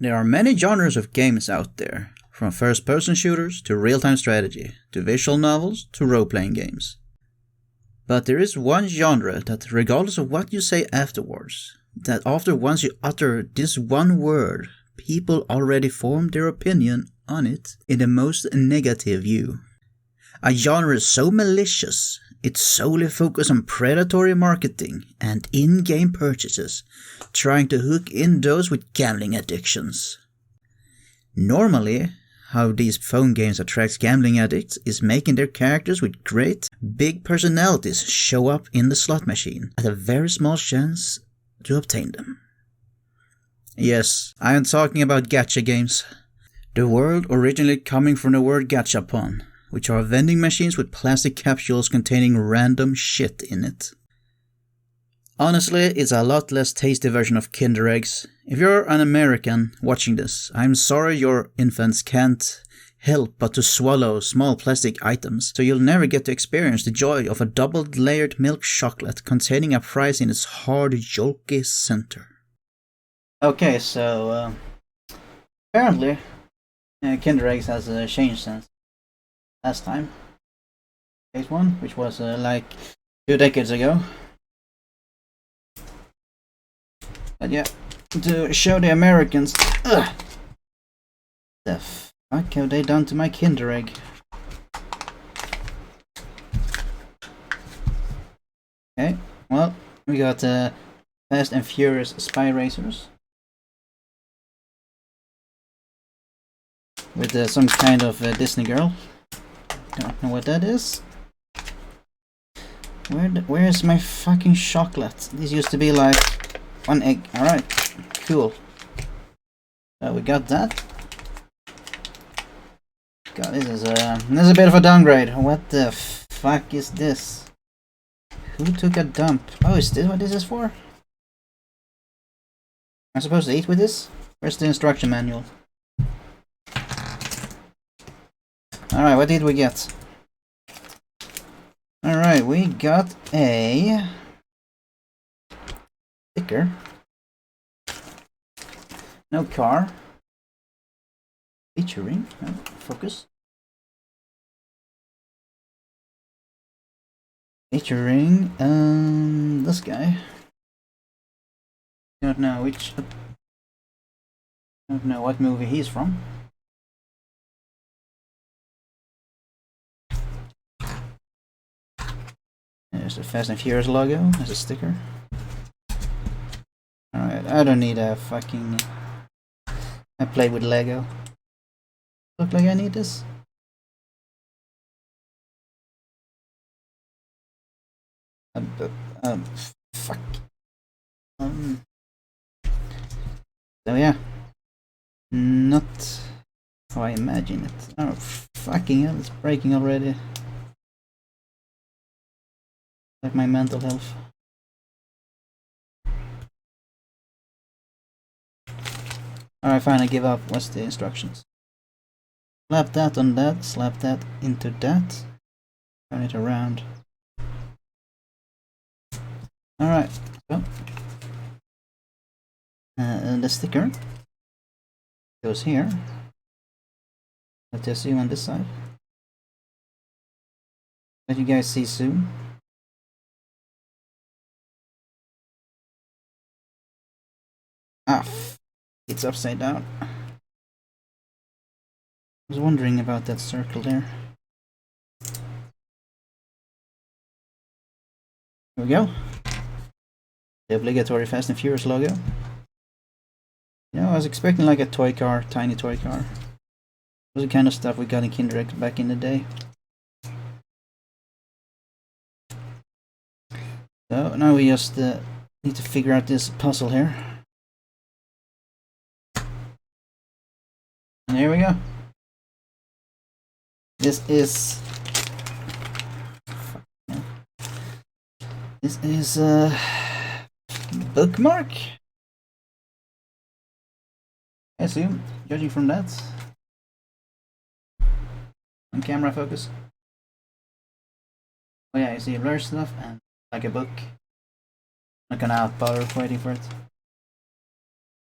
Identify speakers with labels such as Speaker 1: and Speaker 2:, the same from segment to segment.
Speaker 1: There are many genres of games out there, from first-person shooters to real-time strategy, to visual novels to role-playing games. But there is one genre that, regardless of what you say afterwards, that after once you utter this one word, people already form their opinion on it in the most negative view. A genre so malicious, it solely focuses on predatory marketing and in-game purchases, trying to hook in those with gambling addictions. Normally, how these phone games attract gambling addicts is making their characters with great, big personalities show up in the slot machine at a very small chance to obtain them. Yes, I am talking about gacha games. The word originally coming from the word gachapon, which are vending machines with plastic capsules containing random shit in it. Honestly, it's a lot less tasty version of Kinder Eggs. If you're an American watching this, I'm sorry your infants can't help but to swallow small plastic items, so you'll never get to experience the joy of a double-layered milk chocolate containing a prize in its hard, yolky center. Okay, so apparently Kinder Eggs has changed since last time. Phase 1, which was like 2 decades ago. But yeah, to show the Americans, the fuck have they done to my Kinder Egg? Okay, well, we got Fast and Furious Spy Racers. With some kind of Disney girl. Don't know what that is. Where is my fucking chocolate? This used to be like 1 egg. Alright, cool. So we got that. God, this is a bit of a downgrade. What the fuck is this? Who took a dump? Oh, is this what this is for? Am I supposed to eat with this? Where's the instruction manual? Alright, what did we get? Alright, we got a sticker. No car. Featuring. Focus. Featuring this guy. Don't know which. Don't know what movie he's from. There's the Fast and Furious logo as a sticker. Alright, I don't need a fucking. I play with Lego. Look like I need this. Fuck. So yeah. Not how I imagine it. Oh, fucking hell, it's breaking already. Like my mental health. Alright, fine, I give up. What's the instructions? Slap that on that, slap that into that. Turn it around. Alright, so. The sticker goes here. Let's just zoom on this side. Let you guys see soon. Ah, it's upside down. I was wondering about that circle there. Here we go. The obligatory Fast and Furious logo. You know, I was expecting like a toy car, tiny toy car. It was the kind of stuff we got in Kinder Egg back in the day. So now we just need to figure out this puzzle here. And here we go. This is a bookmark, I assume, judging from that. On camera focus. Oh yeah, you see rare stuff and like a book. Not gonna outpower waiting for it.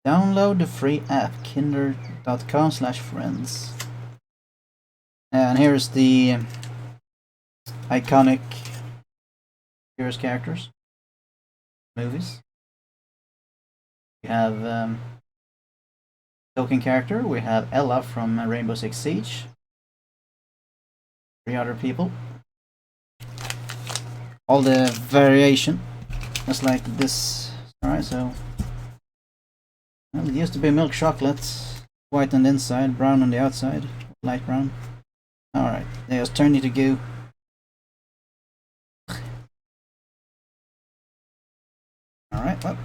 Speaker 1: Download the free app, kinder.com/friends. And here's the iconic Heroes characters. Movies. We have token character. We have Ella from Rainbow Six Siege. 3 other people. All the variation, just like this. Alright, so well, it used to be milk chocolate, white on the inside, brown on the outside, light brown. Alright, they just turned it to goo. Alright, well.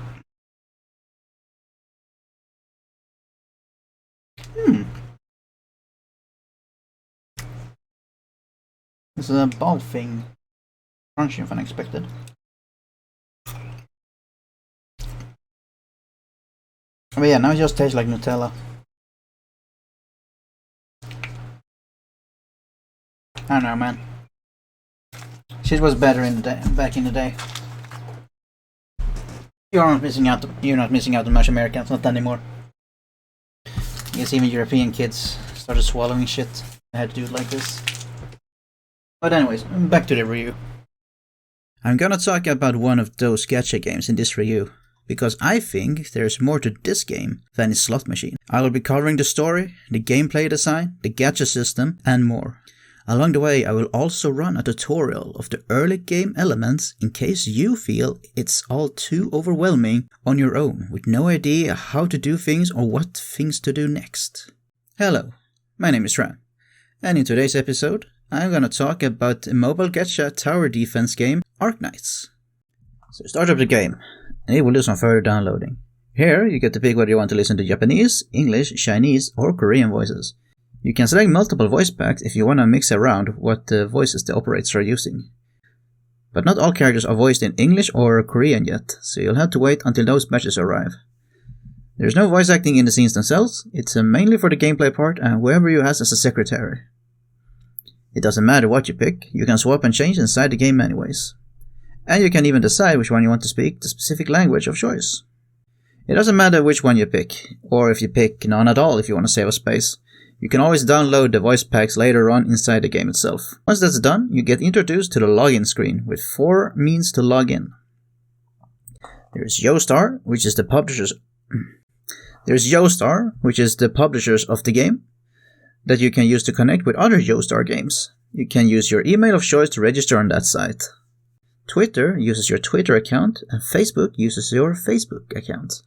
Speaker 1: This is a ball thing. Crunchy if unexpected. But yeah, now it just tastes like Nutella. I don't know, man. Shit was better in the day, back in the day. You're not missing out. You're not missing out on much Americans, not anymore. I guess even European kids started swallowing shit. I had to do it like this. But anyways, back to the review. I'm gonna talk about one of those gacha games in this review, because I think there's more to this game than its slot machine. I will be covering the story, the gameplay design, the gacha system, and more. Along the way, I will also run a tutorial of the early game elements in case you feel it's all too overwhelming on your own, with no idea how to do things or what things to do next. Hello, my name is Ran, and in today's episode, I'm gonna talk about the mobile gacha tower defense game, Arknights. So start up the game, and it will do some further downloading. Here, you get to pick whether you want to listen to Japanese, English, Chinese, or Korean voices. You can select multiple voice packs if you want to mix around what voices the operators are using. But not all characters are voiced in English or Korean yet, so you'll have to wait until those matches arrive. There's no voice acting in the scenes themselves, it's mainly for the gameplay part and whoever you has as a secretary. It doesn't matter what you pick, you can swap and change inside the game anyways. And you can even decide which one you want to speak the specific language of choice. It doesn't matter which one you pick, or if you pick none at all if you want to save a space. You can always download the voice packs later on inside the game itself. Once that's done, you get introduced to the login screen with 4 means to log in. There's Joestar, which is the publishers of the game that you can use to connect with other Joestar games. You can use your email of choice to register on that site. Twitter uses your Twitter account, and Facebook uses your Facebook account.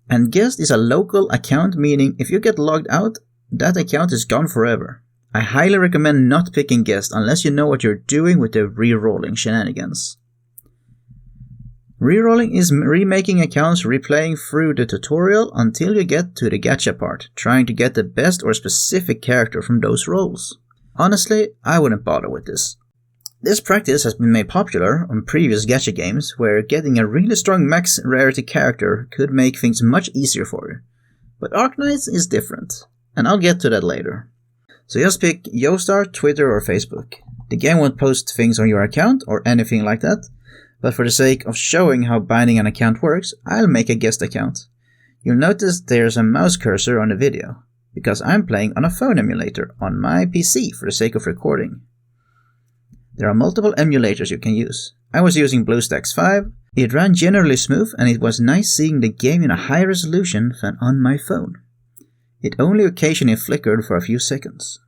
Speaker 1: And Guest is a local account, meaning if you get logged out, that account is gone forever. I highly recommend not picking Guest unless you know what you're doing with the re-rolling shenanigans. Rerolling is remaking accounts, replaying through the tutorial until you get to the gacha part, trying to get the best or specific character from those roles. Honestly, I wouldn't bother with this. This practice has been made popular on previous gacha games, where getting a really strong max rarity character could make things much easier for you. But Arknights is different, and I'll get to that later. So just pick Joestar, Twitter, or Facebook. The game won't post things on your account or anything like that, but for the sake of showing how binding an account works, I'll make a guest account. You'll notice there's a mouse cursor on the video, because I'm playing on a phone emulator on my PC for the sake of recording. There are multiple emulators you can use. I was using BlueStacks 5, it ran generally smooth and it was nice seeing the game in a higher resolution than on my phone. It only occasionally flickered for a few seconds.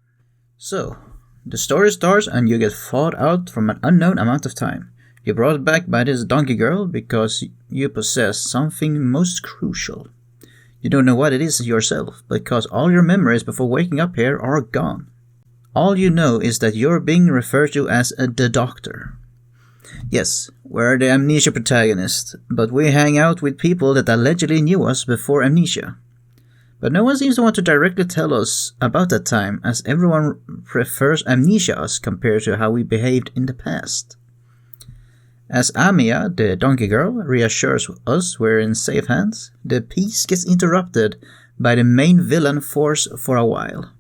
Speaker 1: So, the story starts and you get fought out from an unknown amount of time. You're brought back by this donkey girl because you possess something most crucial. You don't know what it is yourself, because all your memories before waking up here are gone. All you know is that you're being referred to as the Doctor. Yes, we're the amnesia protagonist, but we hang out with people that allegedly knew us before amnesia. But no one seems to want to directly tell us about that time, as everyone prefers amnesia us compared to how we behaved in the past. As Amiya, the donkey girl, reassures us we're in safe hands, the peace gets interrupted by the main villain force for a while.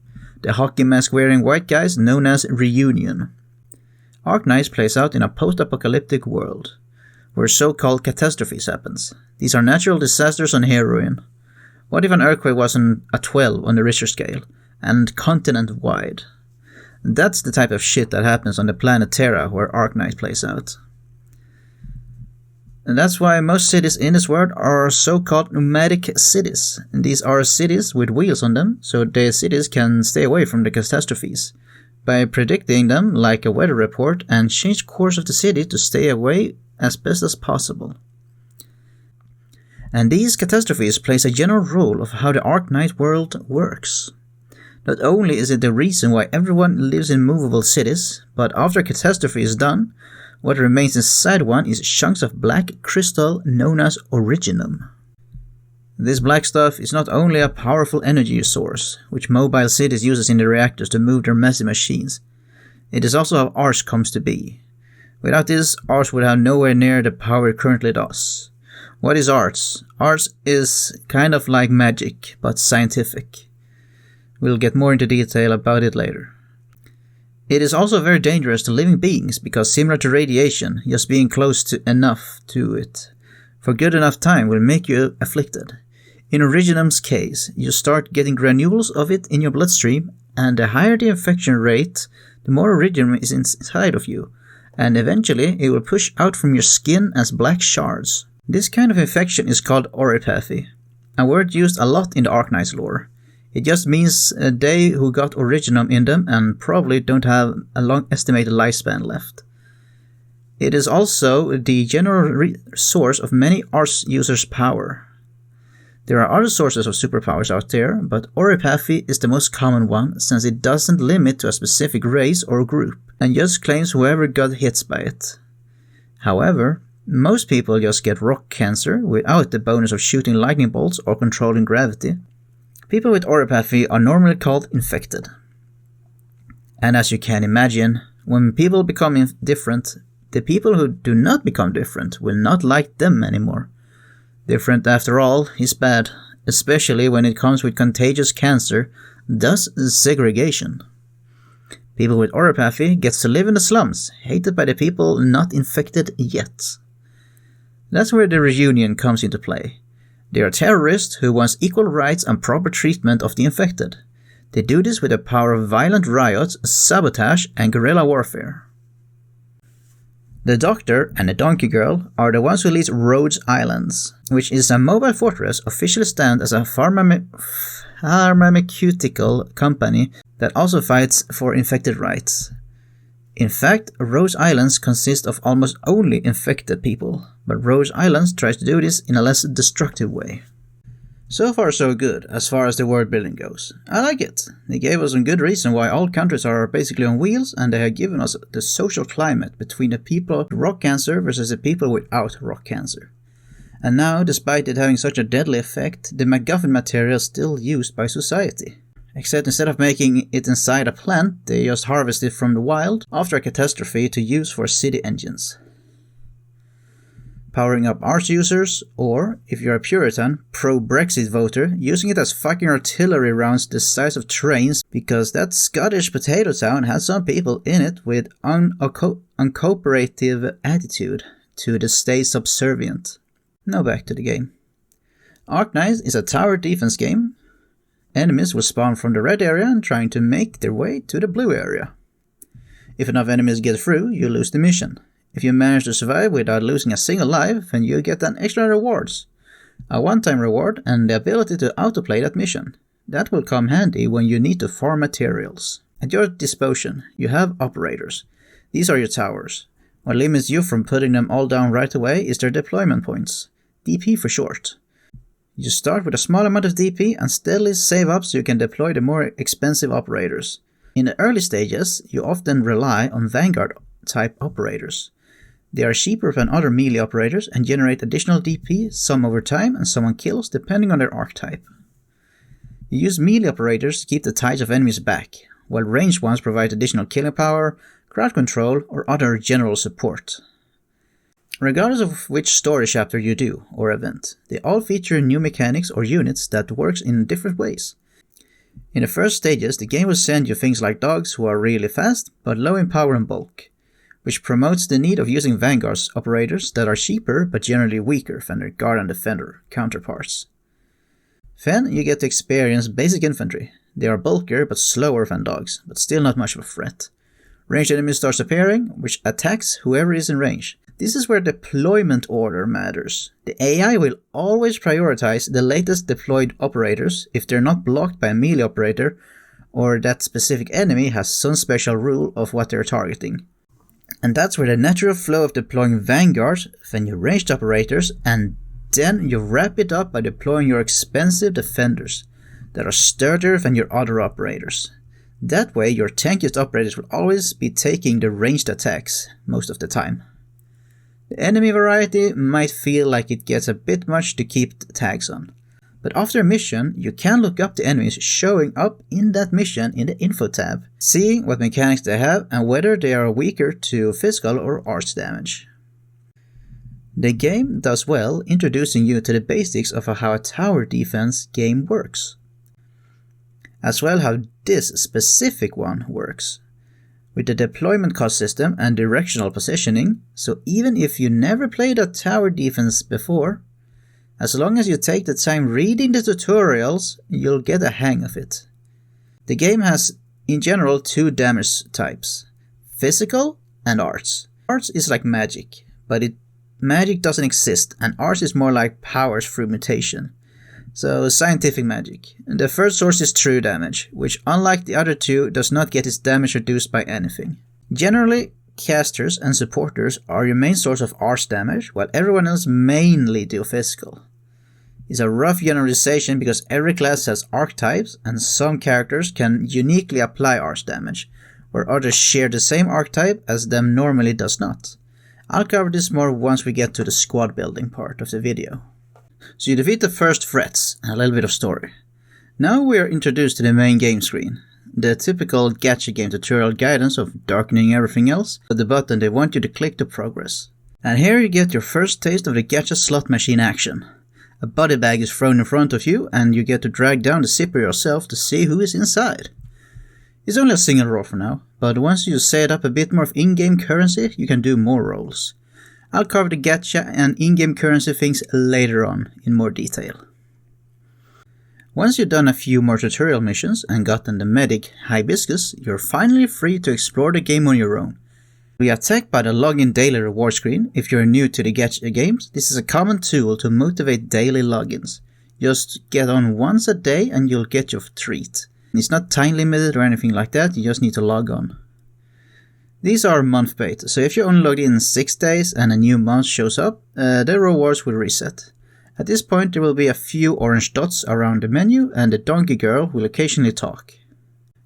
Speaker 1: The hockey mask wearing white guys known as Reunion. Arknights plays out in a post-apocalyptic world. where so-called catastrophes happens. These are natural disasters on heroin. What if an earthquake was a 12 on the Richter scale, and continent-wide? That's the type of shit that happens on the planet Terra where Arknight plays out. And that's why most cities in this world are so-called nomadic cities. And these are cities with wheels on them, so the cities can stay away from the catastrophes by predicting them like a weather report and change course of the city to stay away as best as possible. And these catastrophes plays a general role of how the Arknight world works. Not only is it the reason why everyone lives in movable cities, but after a catastrophe is done, what remains inside one is chunks of black crystal known as originum. This black stuff is not only a powerful energy source, which mobile cities uses in the reactors to move their massive machines, it is also how RIIC comes to be. Without this, RIIC would have nowhere near the power it currently does. What is RIIC? RIIC is kind of like magic, but scientific. We'll get more into detail about it later. It is also very dangerous to living beings because, similar to radiation, just being close enough to it for good enough time will make you afflicted. In originum's case, you start getting granules of it in your bloodstream, and the higher the infection rate, the more originum is inside of you, and eventually it will push out from your skin as black shards. This kind of infection is called oripathy, a word used a lot in the Arknights lore. It just means they who got originum in them and probably don't have a long estimated lifespan left. It is also the general source of many RIIC users' power. There are other sources of superpowers out there, but oripathy is the most common one since it doesn't limit to a specific race or group, and just claims whoever got hit by it. However, most people just get rock cancer without the bonus of shooting lightning bolts or controlling gravity. People with oripathy are normally called infected. And as you can imagine, when people become different, the people who do not become different will not like them anymore. Different, after all, is bad, especially when it comes with contagious cancer, thus segregation. People with oripathy gets to live in the slums, hated by the people not infected yet. That's where the reunion comes into play. They are terrorists who want equal rights and proper treatment of the infected. They do this with the power of violent riots, sabotage, and guerrilla warfare. The Doctor and the Donkey Girl are the ones who lead Rhodes Islands, which is a mobile fortress officially stands as a pharmaceutical company that also fights for infected rights. In fact, Rhodes Islands consist of almost only infected people, but Rhodes Islands tries to do this in a less destructive way. So far so good, as far as the world building goes. I like it. They gave us some good reason why all countries are basically on wheels, and they have given us the social climate between the people with rock cancer versus the people without rock cancer. And now, despite it having such a deadly effect, the MacGuffin material is still used by society. Except instead of making it inside a plant, they just harvest it from the wild after a catastrophe to use for city engines. Powering up RIIC users, or, if you're a Puritan, pro-Brexit voter, using it as fucking artillery rounds the size of trains because that Scottish potato town has some people in it with uncooperative attitude to the stay subservient. Now back to the game. Arknight is a tower defense game. Enemies will spawn from the red area and trying to make their way to the blue area. If enough enemies get through, you lose the mission. If you manage to survive without losing a single life, then you get an extra rewards. A one-time reward and the ability to autoplay that mission. That will come handy when you need to farm materials. At your disposal, you have operators. These are your towers. What limits you from putting them all down right away is their deployment points. DP for short. You start with a small amount of DP and steadily save up so you can deploy the more expensive operators. In the early stages, you often rely on Vanguard-type operators. They are cheaper than other melee operators and generate additional DP, some over time and some on kills, depending on their archetype. You use melee operators to keep the tides of enemies back, while ranged ones provide additional killing power, crowd control, or other general support. Regardless of which story chapter you do, or event, they all feature new mechanics or units that works in different ways. In the first stages, the game will send you things like dogs who are really fast, but low in power and bulk. which promotes the need of using Vanguard's operators that are cheaper but generally weaker than their Guard and Defender counterparts. Then you get to experience basic infantry. They are bulkier but slower than dogs, but still not much of a threat. Ranged enemies starts appearing, which attacks whoever is in range. This is where deployment order matters. The AI will always prioritize the latest deployed operators if they're not blocked by a melee operator or that specific enemy has some special rule of what they're targeting. And that's where the natural flow of deploying vanguards, then your ranged operators, and then you wrap it up by deploying your expensive defenders that are sturdier than your other operators. That way your tankiest operators will always be taking the ranged attacks most of the time. The enemy variety might feel like it gets a bit much to keep tags on, but after a mission you can look up the enemies showing up in that mission in the info tab, seeing what mechanics they have and whether they are weaker to physical or arts damage. The game does well introducing you to the basics of how a tower defense game works, as well how this specific one works, with the deployment cost system and directional positioning, so even if you never played a tower defense before, as long as you take the time reading the tutorials, you'll get a hang of it. The game has, in general, 2 damage types, physical and arts. Arts is like magic, but magic doesn't exist, and arts is more like powers through mutation. So scientific magic. The first source is true damage, which unlike the other 2 does not get its damage reduced by anything. Generally, casters and supporters are your main source of arts damage, while everyone else mainly do physical. It's a rough generalization because every class has archetypes and some characters can uniquely apply arts damage, where others share the same archetype as them normally does not. I'll cover this more once we get to the squad building part of the video. So you defeat the first threats, and a little bit of story. Now we are introduced to the main game screen. The typical gacha game tutorial guidance of darkening everything else, but the button they want you to click to progress. And here you get your first taste of the gacha slot machine action. A body bag is thrown in front of you, and you get to drag down the zipper yourself to see who is inside. It's only a single roll for now, but once you set up a bit more of in-game currency, you can do more rolls. I'll cover the gacha and in-game currency things later on in more detail. Once you've done a few more tutorial missions and gotten the medic Hibiscus, you're finally free to explore the game on your own. We are attacked by the login daily reward screen. If you're new to the gacha games, this is a common tool to motivate daily logins. Just get on once a day and you'll get your treat. It's not time limited or anything like that, you just need to log on. These are month based, so if you only logged in 6 days and a new month shows up, the rewards will reset. At this point there will be a few orange dots around the menu and the donkey girl will occasionally talk.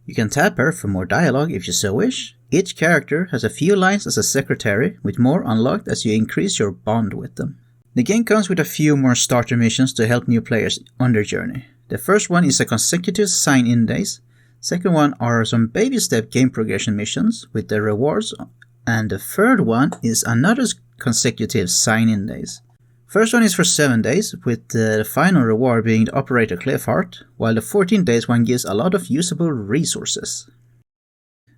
Speaker 1: You can tap her for more dialogue if you so wish. Each character has a few lines as a secretary, with more unlocked as you increase your bond with them. The game comes with a few more starter missions to help new players on their journey. The first one is a consecutive sign-in days. Second one are some baby step game progression missions with the rewards, and the third one is another consecutive sign-in days. First one is for 7 days, with the final reward being the Operator Cliffheart, while the 14 days one gives a lot of usable resources.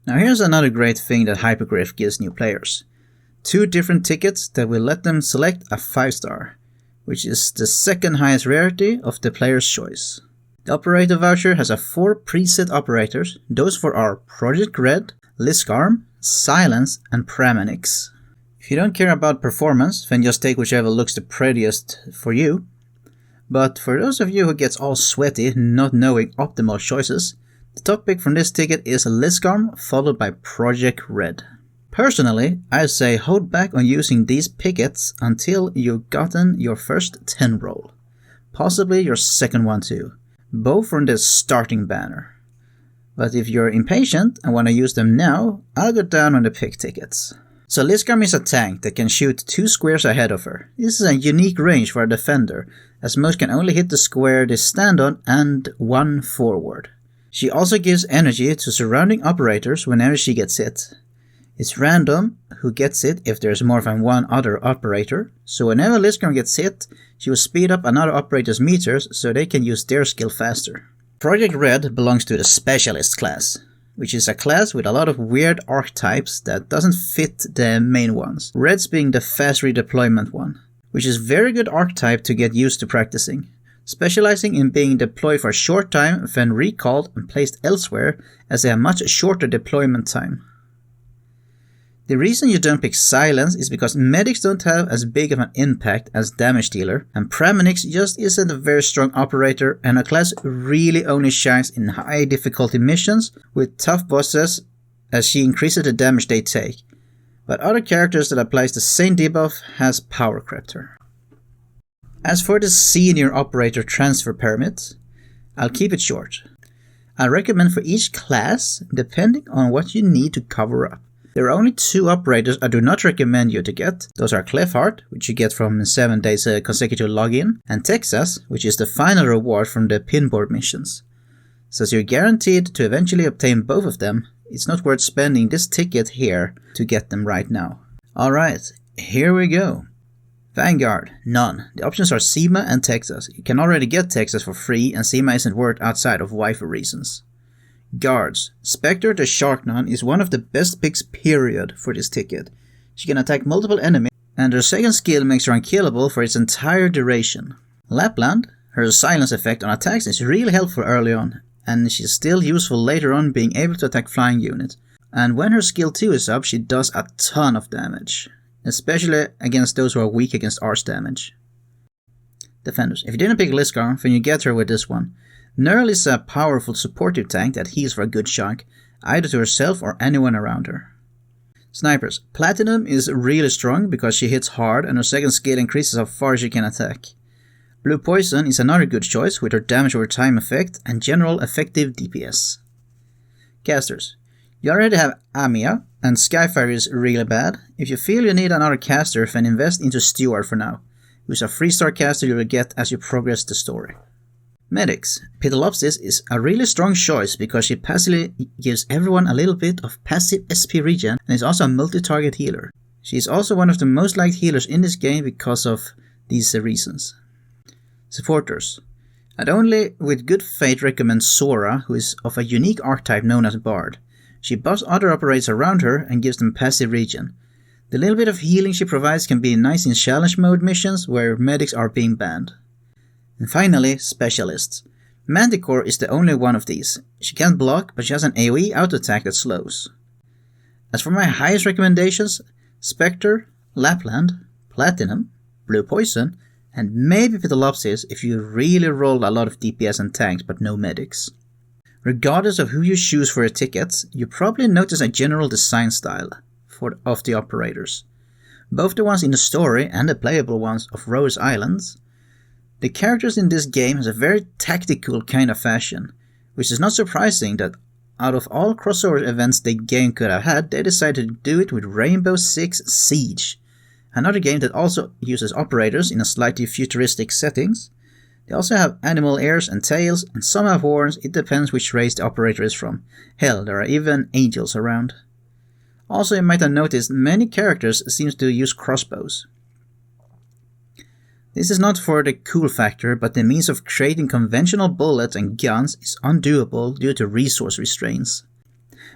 Speaker 1: Now here's another great thing that Hypergriff gives new players. 2 different tickets that will let them select a 5-star, which is the second highest rarity of the player's choice. The operator voucher has 4 preset operators. Those 4 are Project Red, Liskarm, Silence, and Pramanix. If you don't care about performance, then just take whichever looks the prettiest for you. But for those of you who gets all sweaty not knowing optimal choices, the top pick from this ticket is Liskarm followed by Project Red. Personally, I say hold back on using these pickets until you've gotten your first 10 roll. Possibly your second one too. Both from the starting banner. But if you're impatient and want to use them now, I'll go down on the pick tickets. So Liskarm is a tank that can shoot 2 squares ahead of her. This is a unique range for a defender, as most can only hit the square they stand on and 1 forward. She also gives energy to surrounding operators whenever she gets hit. It's random who gets it if there's more than one other operator, so whenever Liskarm gets hit, she will speed up another operator's meters so they can use their skill faster. Project Red belongs to the Specialist class, which is a class with a lot of weird archetypes that doesn't fit the main ones, Reds being the fast redeployment one, which is very good archetype to get used to practicing, specializing in being deployed for a short time, then recalled and placed elsewhere as they have much shorter deployment time. The reason you don't pick Silence is because medics don't have as big of an impact as damage dealer, and Praminix just isn't a very strong operator, and a class really only shines in high difficulty missions with tough bosses as she increases the damage they take, but other characters that applies the same debuff has Power Crept her. As for the senior operator transfer permit, I'll keep it short. I recommend for each class depending on what you need to cover up. There are only 2 operators I do not recommend you to get. Those are Clefheart, which you get from 7 days consecutive login, and Texas, which is the final reward from the pinboard missions. Since you're guaranteed to eventually obtain both of them, it's not worth spending this ticket here to get them right now. Alright, here we go. Vanguard, none. The options are Seema and Texas. You can already get Texas for free, and Seema isn't worth outside of waifu reasons. Guards. Spectre the Sharknon is one of the best picks period for this ticket. She can attack multiple enemies, and her second skill makes her unkillable for its entire duration. Lapland. Her silence effect on attacks is really helpful early on, and she's still useful later on being able to attack flying units. And when her skill 2 is up, she does a ton of damage, especially against those who are weak against arse damage. Defenders. If you didn't pick Liscar, then you get her with this one. Nerl is a powerful supportive tank that heals for a good chunk, either to herself or anyone around her. Snipers. Platinum is really strong because she hits hard and her second skill increases how far she can attack. Blue Poison is another good choice with her damage over time effect and general effective DPS. Casters. You already have Amiya, and Skyfire is really bad. If you feel you need another caster, then invest into Steward for now, who's a 3-star caster you will get as you progress the story. Medics. Pitalopsis is a really strong choice because she passively gives everyone a little bit of passive SP regen and is also a multi-target healer. She is also one of the most liked healers in this game because of these reasons. Supporters. I'd only with good faith recommend Sora, who is of a unique archetype known as Bard. She buffs other operators around her and gives them passive regen. The little bit of healing she provides can be nice in challenge mode missions where medics are being banned. And finally, Specialists. Manticore is the only one of these. She can't block, but she has an AoE auto attack that slows. As for my highest recommendations, Spectre, Lapland, Platinum, Blue Poison, and maybe Pitalopsis if you really roll a lot of DPS and tanks but no medics. Regardless of who you choose for your tickets, you probably notice a general design style of the operators. Both the ones in the story and the playable ones of Rose Islands. The characters in this game has a very tactical kind of fashion, which is not surprising that out of all crossover events the game could have had, they decided to do it with Rainbow Six Siege, another game that also uses operators in a slightly futuristic settings. They also have animal ears and tails, and some have horns. It depends which race the operator is from. Hell, there are even angels around. Also, you might have noticed many characters seem to use crossbows. This is not for the cool factor, but the means of creating conventional bullets and guns is undoable due to resource restraints.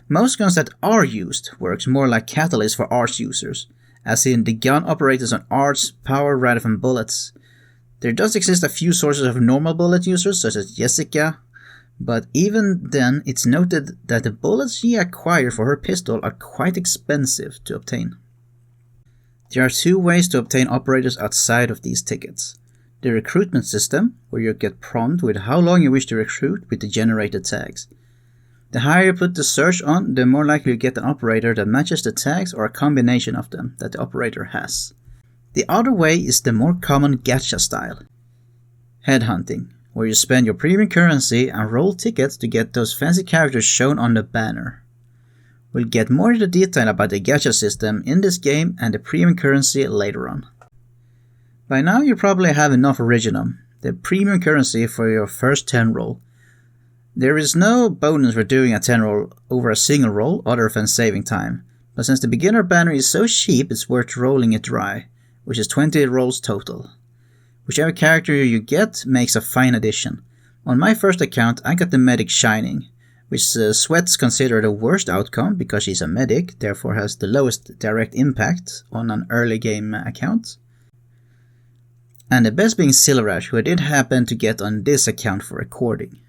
Speaker 1: Most guns that are used works more like catalysts for arts users, as in the gun operates on arts power rather than bullets. There does exist a few sources of normal bullet users, such as Jessica, but even then it's noted that the bullets she acquired for her pistol are quite expensive to obtain. There are 2 ways to obtain operators outside of these tickets. The recruitment system, where you get prompted with how long you wish to recruit with the generated tags. The higher you put the search on, the more likely you get an operator that matches the tags or a combination of them that the operator has. The other way is the more common gacha style. Headhunting, where you spend your premium currency and roll tickets to get those fancy characters shown on the banner. We'll get more into detail about the gacha system in this game and the premium currency later on. By now you probably have enough Originum, the premium currency for your first 10 roll. There is no bonus for doing a 10 roll over a single roll other than saving time, but since the beginner banner is so cheap it's worth rolling it dry, which is 20 rolls total. Whichever character you get makes a fine addition. On my first account I got the Medic Shining, which Sweat's considered the worst outcome because she's a medic, therefore has the lowest direct impact on an early game account. And the best being Silverash, who I did happen to get on this account for recording.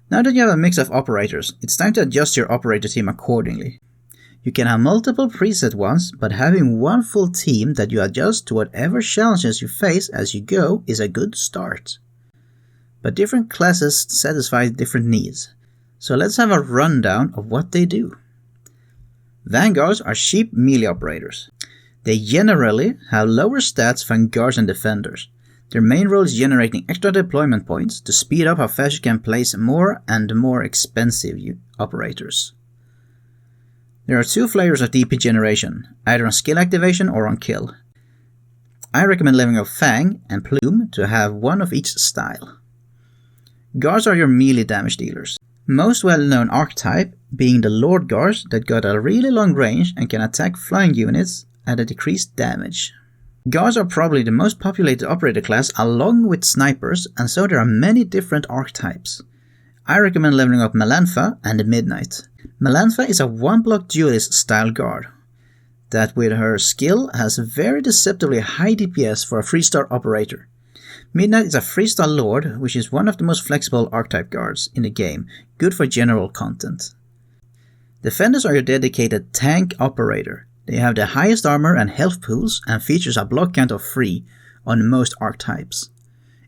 Speaker 1: Now that you have a mix of operators, it's time to adjust your operator team accordingly. You can have multiple preset ones, but having one full team that you adjust to whatever challenges you face as you go is a good start. But different classes satisfy different needs, so let's have a rundown of what they do. Vanguards are cheap melee operators. They generally have lower stats than guards and defenders. Their main role is generating extra deployment points to speed up how fast you can place more and more expensive operators. There are two flavors of DP generation, either on skill activation or on kill. I recommend leveling up Fang and Plume to have one of each style. Guards are your melee damage dealers. Most well-known archetype being the Lord Guards that got a really long range and can attack flying units at a decreased damage. Guards are probably the most populated operator class along with snipers, and so there are many different archetypes. I recommend leveling up Melantha and the Midnight. Melantha is a one-block duelist style guard that with her skill has very deceptively high DPS for a 3-star operator. Midnight is a 3-star lord, which is one of the most flexible archetype guards in the game, good for general content. Defenders are your dedicated tank operator. They have the highest armor and health pools and features a block count of 3 on most archetypes.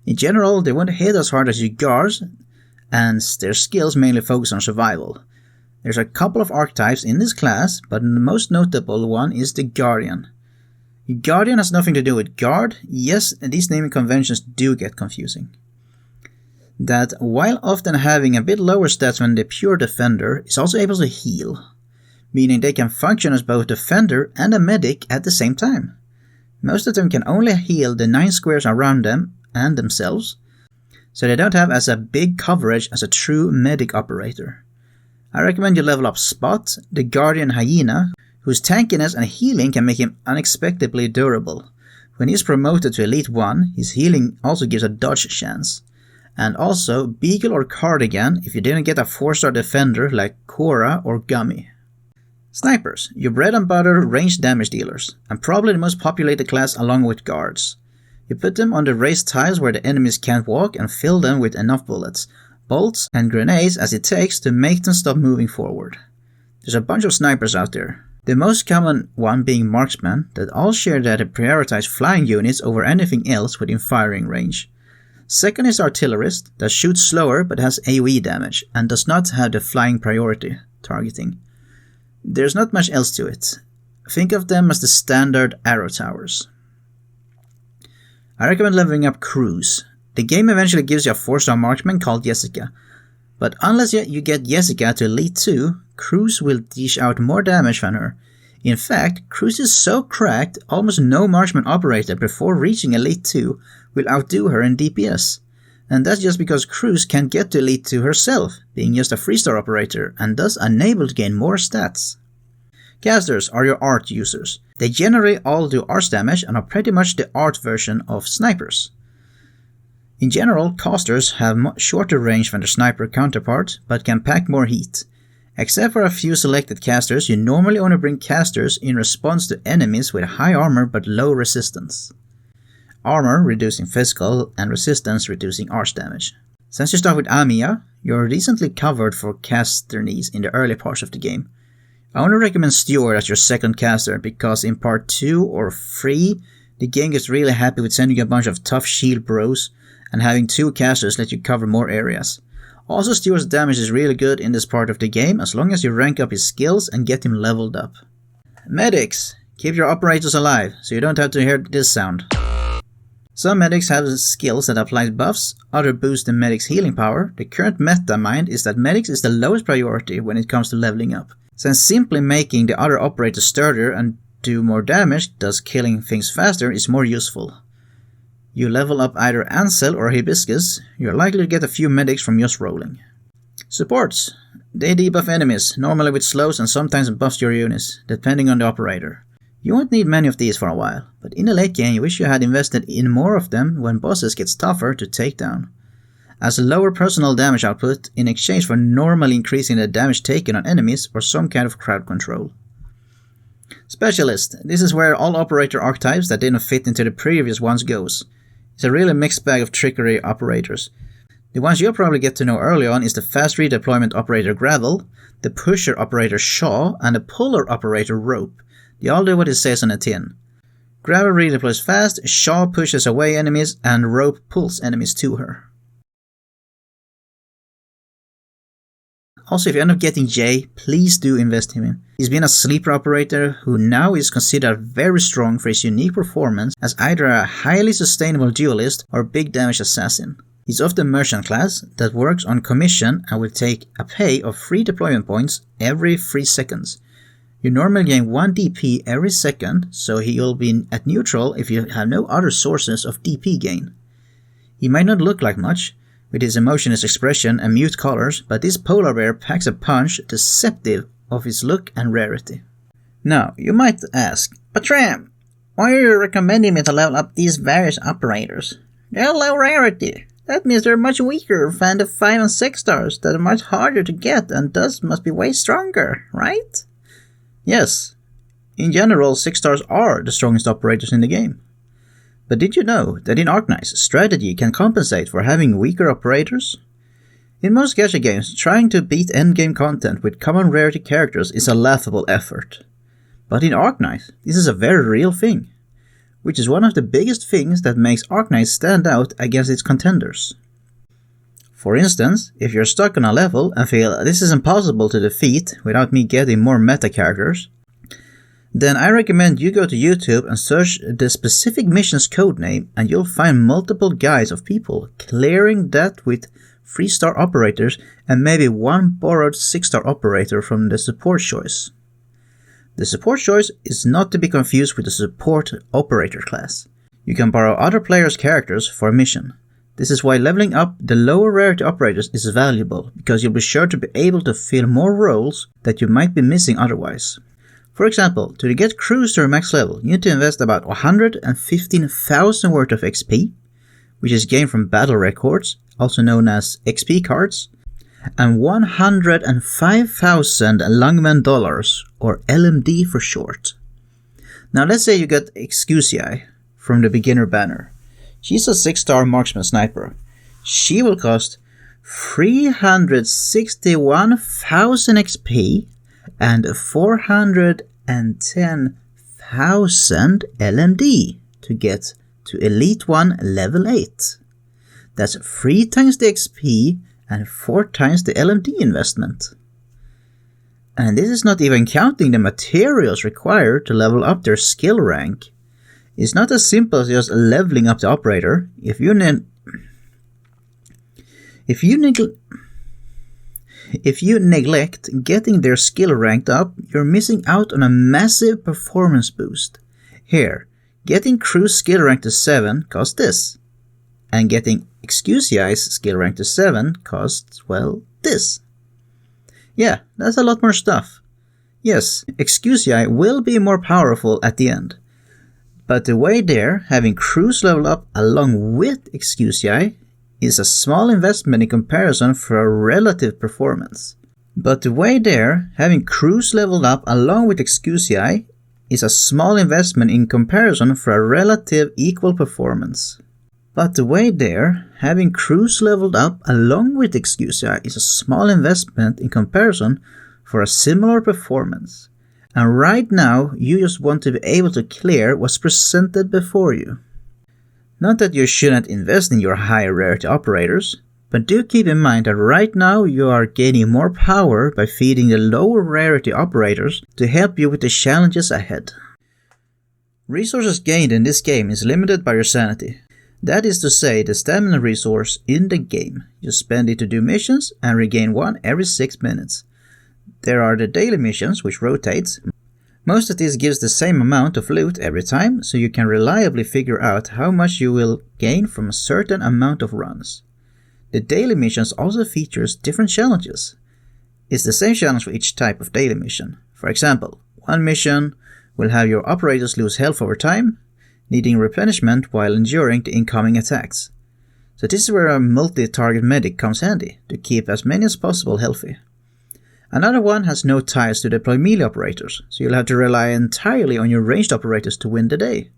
Speaker 1: In general, they won't hit as hard as your guards, and their skills mainly focus on survival. There's a couple of archetypes in this class, but the most notable one is the Guardian. Guardian has nothing to do with guard. Yes, these naming conventions do get confusing. That, while often having a bit lower stats than the pure defender, is also able to heal, meaning they can function as both defender and a medic at the same time. Most of them can only heal the 9 squares around them and themselves, so they don't have as a big coverage as a true medic operator. I recommend you level up Spot, the Guardian Hyena, whose tankiness and healing can make him unexpectedly durable. When he's promoted to Elite 1, his healing also gives a dodge chance. And also Beagle or Cardigan if you didn't get a 4-star defender like Korra or Gummy. Snipers, your bread and butter ranged damage dealers, and probably the most populated class along with guards. You put them on the raised tiles where the enemies can't walk and fill them with enough bullets, bolts and grenades as it takes to make them stop moving forward. There's a bunch of snipers out there. The most common one being marksmen that all share that they prioritize flying units over anything else within firing range. Second is artillerist that shoots slower but has AoE damage and does not have the flying priority targeting. There's not much else to it. Think of them as the standard arrow towers. I recommend leveling up Cruz. The game eventually gives you a 4-star marksman called Jessica, but unless you get Jessica to Elite 2, Cruz will dish out more damage than her. In fact, Cruz is so cracked, almost no marksman operator before reaching Elite 2 will outdo her in DPS. And that's just because Cruz can't get to Elite 2 herself, being just a 3-star operator and thus unable to gain more stats. Casters are your art users. They generally all do arts damage and are pretty much the art version of snipers. In general, casters have shorter range than their sniper counterpart, but can pack more heat. Except for a few selected casters, you normally only bring casters in response to enemies with high armor but low resistance. Armor reducing physical and resistance reducing arts damage. Since you start with Amiya, you're decently covered for caster needs in the early parts of the game. I only recommend Steward as your second caster because in part 2 or 3, the game gets really happy with sending you a bunch of tough shield bros and having 2 casters let you cover more areas. Also, Steward's damage is really good in this part of the game as long as you rank up his skills and get him leveled up. Medics! Keep your operators alive so you don't have to hear this sound. Some medics have skills that apply buffs, others boost the medic's healing power. The current meta mind is that medics is the lowest priority when it comes to leveling up, since simply making the other operators sturdier and do more damage, thus killing things faster, is more useful. You level up either Ansel or Hibiscus, you're likely to get a few medics from just rolling. Supports. They debuff enemies, normally with slows and sometimes buffs your units, depending on the operator. You won't need many of these for a while, but in the late game you wish you had invested in more of them when bosses gets tougher to take down. as a lower personal damage output in exchange for normally increasing the damage taken on enemies or some kind of crowd control. Specialist. This is where all operator archetypes that didn't fit into the previous ones goes. It's a really mixed bag of trickery operators. The ones you'll probably get to know early on is the fast redeployment operator Gravel, the pusher operator Shaw, and the puller operator Rope. They all do what it says on the tin. Gravel redeploys fast, Shaw pushes away enemies, and Rope pulls enemies to her. Also, if you end up getting Jay, please do invest in him. He's been a sleeper operator who now is considered very strong for his unique performance as either a highly sustainable duelist or big damage assassin. He's of the merchant class that works on commission and will take a pay of 3 deployment points every 3 seconds. You normally gain 1 DP every second, so he'll be at neutral if you have no other sources of DP gain. He might not look like much, with his emotionless expression and mute colors, but this polar bear packs a punch deceptive of his look and rarity. Now, you might ask, but Tram, why are you recommending me to level up these various operators? They're low rarity. That means they're much weaker than the 5 and 6 stars that are much harder to get and thus must be way stronger, right? Yes. In general, 6 stars are the strongest operators in the game. But did you know that in Arknights, strategy can compensate for having weaker operators? In most gacha games, trying to beat endgame content with common rarity characters is a laughable effort. But in Arknights, this is a very real thing, which is one of the biggest things that makes Arknights stand out against its contenders. For instance, if you're stuck on a level and feel this is impossible to defeat without me getting more meta characters, then I recommend you go to YouTube and search the specific mission's codename and you'll find multiple guides of people clearing that with 3-star operators and maybe 1 borrowed 6-star operator from the support choice. The support choice is not to be confused with the support operator class. You can borrow other players' characters for a mission. This is why leveling up the lower rarity operators is valuable, because you'll be sure to be able to fill more roles that you might be missing otherwise. For example, to get crews to max level, you need to invest about 115,000 worth of XP, which is gained from battle records, also known as XP cards, and 105,000 Lungmen dollars, or LMD for short. Now let's say you get Kal'ussy from the beginner banner. She's a 6-star marksman sniper. She will cost 361,000 XP and 410,000 LMD to get to Elite 1 level 8. That's 3 times the XP and 4 times the LMD investment. And this is not even counting the materials required to level up their skill rank. It's not as simple as just leveling up the operator. If you neglect getting their skill ranked up, you're missing out on a massive performance boost. Here, getting Crew's skill rank to 7 costs this. And getting Kal'ussy's skill rank to 7 costs, well, this. Yeah, that's a lot more stuff. Yes, Kal'ussy will be more powerful at the end. But the way there, having crews level up along with Kal'ussy is a small investment in comparison for a relative performance. But the way there, having crews leveled up along with Kal'ussy is a small investment in comparison for a relative equal performance. But the way there, having crews leveled up along with Kal'ussy is a small investment in comparison for a similar performance. And right now, you just want to be able to clear what's presented before you. Not that you shouldn't invest in your higher rarity operators, but do keep in mind that right now you are gaining more power by feeding the lower rarity operators to help you with the challenges ahead. Resources gained in this game is limited by your sanity. That is to say, the stamina resource in the game. You spend it to do missions and regain 1 every 6 minutes. There are the daily missions, which rotates. Most of this gives the same amount of loot every time, so you can reliably figure out how much you will gain from a certain amount of runs. The daily missions also features different challenges. It's the same challenge for each type of daily mission. For example, one mission will have your operators lose health over time, needing replenishment while enduring the incoming attacks. So this is where a multi-target medic comes handy, to keep as many as possible healthy. Another one has no ties to deploy melee operators, so you'll have to rely entirely on your ranged operators to win the day.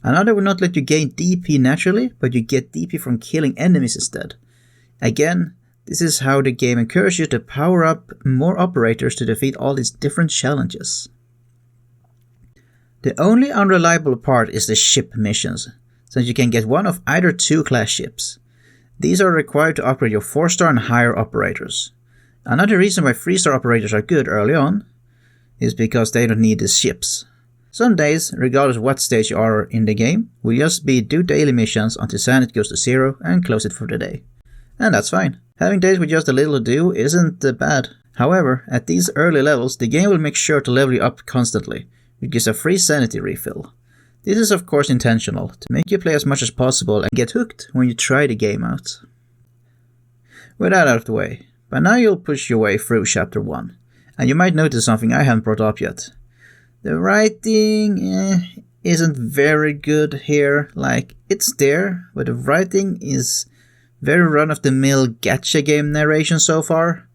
Speaker 1: Another will not let you gain DP naturally, but you get DP from killing enemies instead. Again, this is how the game encourages you to power up more operators to defeat all these different challenges. The only unreliable part is the ship missions, since you can get one of either 2 class ships. These are required to upgrade your 4-star and higher operators. Another reason why 3-star operators are good early on is because they don't need these ships. Some days, regardless of what stage you are in the game, will just be do daily missions until sanity goes to 0 and close it for the day. And that's fine. Having days with just a little to do isn't bad. However, at these early levels, the game will make sure to level you up constantly, which gives a free sanity refill. This is of course intentional, to make you play as much as possible and get hooked when you try the game out. With that out of the way, by now you'll push your way through Chapter 1, and you might notice something I haven't brought up yet. The writing isn't very good here, like it's there, but the writing is very run-of-the-mill gacha game narration so far.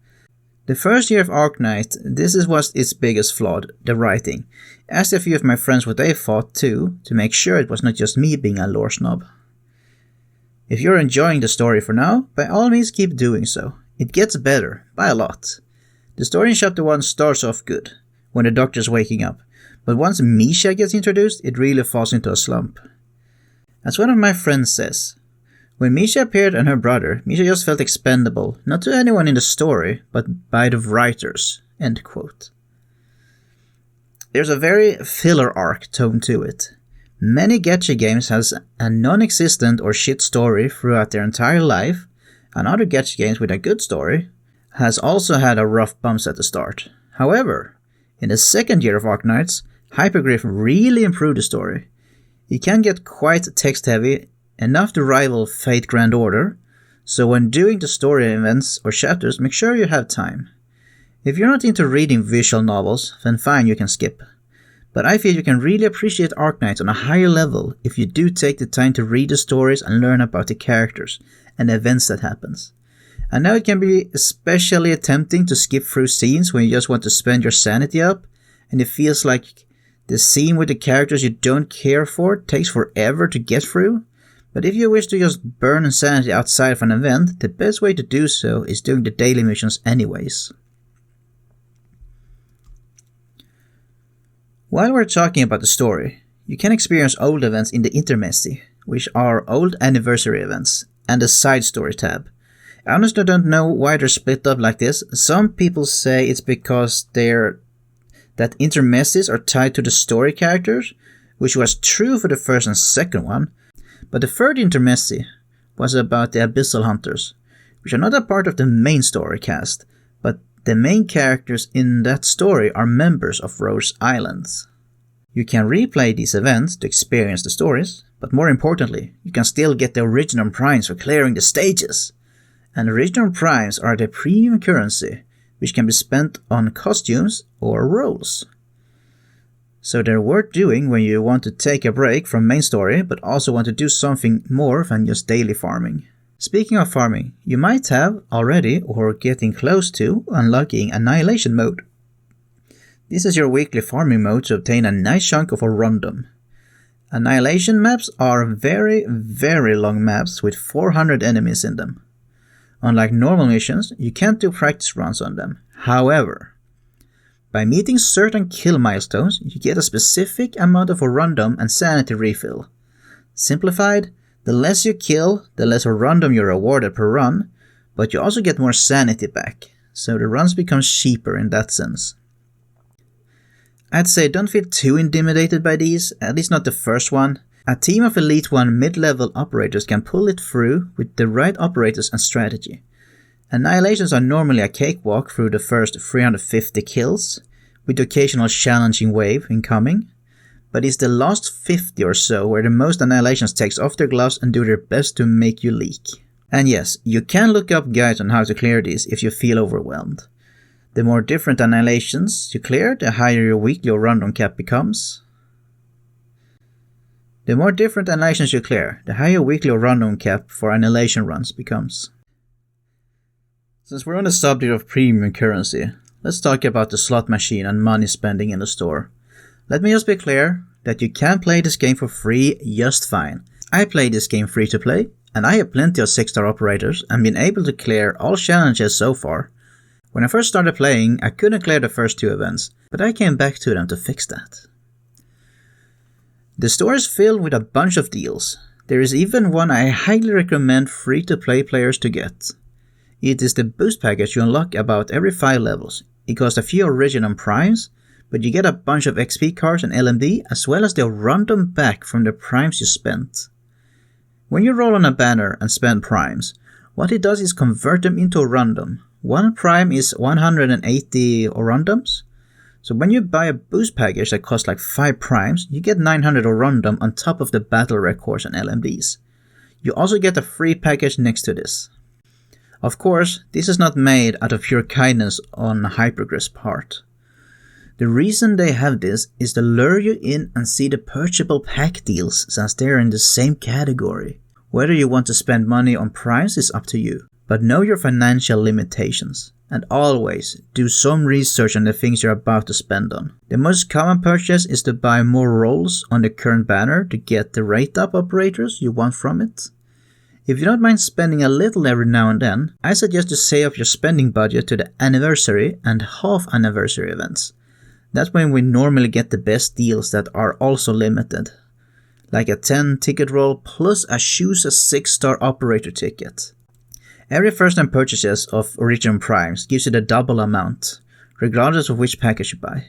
Speaker 1: The first year of Arknight, this was its biggest flaw, the writing. I asked a few of my friends what they thought too, to make sure it was not just me being a lore snob. If you're enjoying the story for now, by all means keep doing so. It gets better, by a lot. The story in Chapter 1 starts off good, when the doctor's waking up, but once Misha gets introduced, it really falls into a slump. As one of my friends says, when Misha appeared and her brother, Misha just felt expendable, not to anyone in the story, but by the writers. End quote. There's a very filler arc tone to it. Many gacha games has a non-existent or shit story throughout their entire life, and other gacha games with a good story has also had a rough bumps at the start. However, in the second year of Arknights, Hypergriff really improved the story. It can get quite text-heavy, enough to rival Fate Grand Order, so when doing the story events or chapters, make sure you have time. If you're not into reading visual novels, then fine, you can skip. But I feel you can really appreciate Arknights on a higher level if you do take the time to read the stories and learn about the characters and the events that happens. I know it can be especially tempting to skip through scenes when you just want to spend your sanity up, and it feels like the scene with the characters you don't care for takes forever to get through. But if you wish to just burn insanity outside of an event, the best way to do so is doing the daily missions anyways. While we're talking about the story, you can experience old events in the Intermezzi, which are old anniversary events, and the side story tab. I honestly don't know why they're split up like this. Some people say it's because that Intermezzis are tied to the story characters, which was true for the first and second one. But the third Intermezzi was about the Abyssal Hunters, which are not a part of the main story cast, but the main characters in that story are members of Rose Islands. You can replay these events to experience the stories, but more importantly, you can still get the original primes for clearing the stages. And original primes are the premium currency, which can be spent on costumes or roles. So they're worth doing when you want to take a break from main story, but also want to do something more than just daily farming. Speaking of farming, you might have already or getting close to unlocking Annihilation Mode. This is your weekly farming mode to obtain a nice chunk of a rundum. Annihilation maps are very, very long maps with 400 enemies in them. Unlike normal missions, you can't do practice runs on them. However, by meeting certain kill milestones, you get a specific amount of a rundum and sanity refill. Simplified, the less you kill, the less a rundum you're awarded per run, but you also get more sanity back, so the runs become cheaper in that sense. I'd say don't feel too intimidated by these, at least not the first one. A team of Elite 1 mid-level operators can pull it through with the right operators and strategy. Annihilations are normally a cakewalk through the first 350 kills, with the occasional challenging wave incoming, but it's the last 50 or so where the most Annihilations takes off their gloves and do their best to make you leak. And yes, you can look up guides on how to clear these if you feel overwhelmed. The more different Annihilations you clear, the higher your weekly or random cap becomes. The more different annihilations you clear, the higher weekly or random cap for annihilation runs becomes. Since we're on the subject of premium currency, let's talk about the slot machine and money spending in the store. Let me just be clear that you can play this game for free just fine. I play this game free to play, and I have plenty of 6-star operators and been able to clear all challenges so far. When I first started playing, I couldn't clear the first 2 events, but I came back to them to fix that. The store is filled with a bunch of deals. There is even one I highly recommend free-to-play players to get. It is the boost package you unlock about every 5 levels. It costs a few original primes, but you get a bunch of XP cards and LMD as well as they'll run them back from the primes you spent. When you roll on a banner and spend primes, what it does is convert them into a random. One prime is 180 orundums. So when you buy a boost package that costs like 5 primes, you get 900 orundum on top of the battle records and LMDs. You also get a free package next to this. Of course, this is not made out of pure kindness on Hypergress's part. The reason they have this is to lure you in and see the purchasable pack deals since they're in the same category. Whether you want to spend money on primes is up to you, but know your financial limitations. And always do some research on the things you're about to spend on. The most common purchase is to buy more rolls on the current banner to get the rate up operators you want from it. If you don't mind spending a little every now and then, I suggest to save up your spending budget to the anniversary and half anniversary events. That's when we normally get the best deals that are also limited. Like a 10 ticket roll plus a choose a 6-star operator ticket. Every first-time purchases of original primes gives you the double amount, regardless of which package you buy.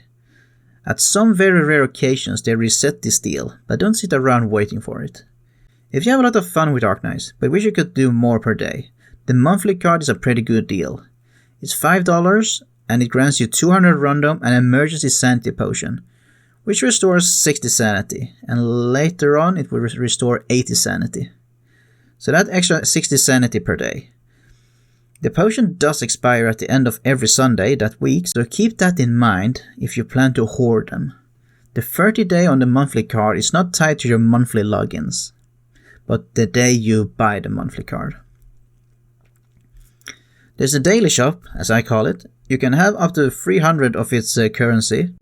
Speaker 1: At some very rare occasions they reset this deal, but don't sit around waiting for it. If you have a lot of fun with Arknights, but wish you could do more per day, the monthly card is a pretty good deal. It's $5 and it grants you 200 random and emergency sanity potion, which restores 60 sanity, and later on it will restore 80 sanity. So that extra 60 sanity per day. The potion does expire at the end of every Sunday that week, so keep that in mind if you plan to hoard them. The 30 day on the monthly card is not tied to your monthly logins, but the day you buy the monthly card. There's a daily shop, as I call it. You can have up to 300 of its currency.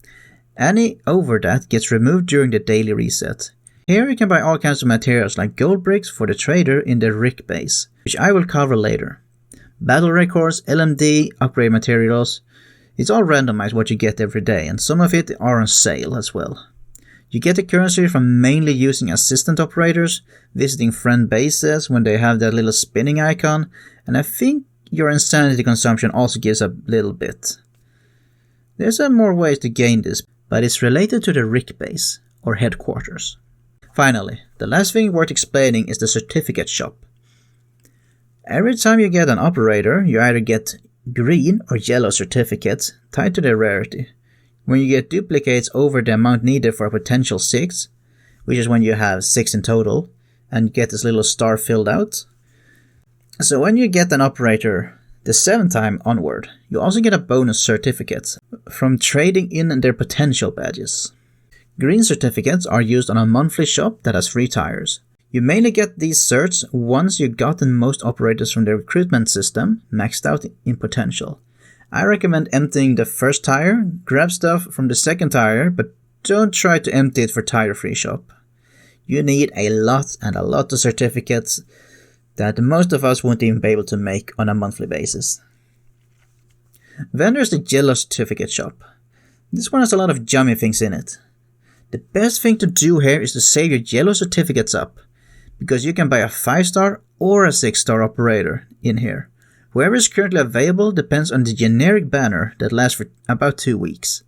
Speaker 1: Any over that gets removed during the daily reset. Here you can buy all kinds of materials like gold bricks for the trader in the RIIC Base, which I will cover later. Battle records, LMD, upgrade materials. It's all randomized what you get every day, and some of it are on sale as well. You get the currency from mainly using assistant operators, visiting friend bases when they have that little spinning icon, and I think your insanity consumption also gives a little bit. There's some more ways to gain this, but it's related to the RIIC Base, or headquarters. Finally, the last thing worth explaining is the certificate shop. Every time you get an operator, you either get green or yellow certificates tied to their rarity. When you get duplicates over the amount needed for a potential 6, which is when you have 6 in total, and get this little star filled out. So when you get an operator the 7th time onward, you also get a bonus certificate from trading in their potential badges. Green certificates are used on a monthly shop that has free tires. You mainly get these certs once you've gotten most operators from the recruitment system maxed out in potential. I recommend emptying the first tire, grab stuff from the second tire, but don't try to empty it for tire free shop. You need a lot of certificates that most of us won't even be able to make on a monthly basis. Then there's the yellow certificate shop. This one has a lot of yummy things in it. The best thing to do here is to save your yellow certificates up, because you can buy a 5-star or a 6-star operator in here. Whoever is currently available depends on the generic banner that lasts for about 2 weeks.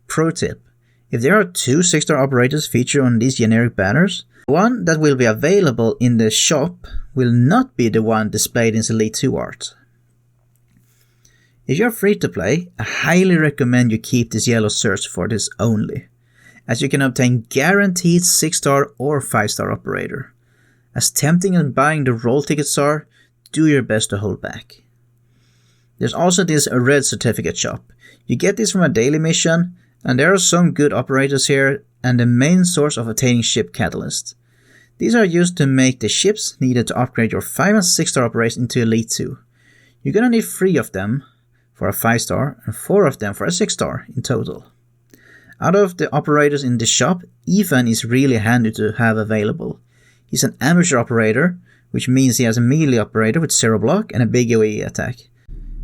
Speaker 1: Pro tip: if there are 2 6-star operators featured on these generic banners, the one that will be available in the shop will not be the one displayed in Elite 2 art. If you're free to play, I highly recommend you keep this yellow search for this only, as you can obtain guaranteed 6-star or 5-star operator. As tempting as buying the roll tickets are, do your best to hold back. There's also this red certificate shop. You get this from a daily mission, and there are some good operators here, and the main source of obtaining ship catalysts. These are used to make the ships needed to upgrade your 5 and 6 star operators into Elite 2. You're gonna need 3 of them for a 5 star and 4 of them for a 6 star in total. Out of the operators in the shop, Ethan is really handy to have available. He's an amateur operator, which means he has a melee operator with 0 block and a big AoE attack.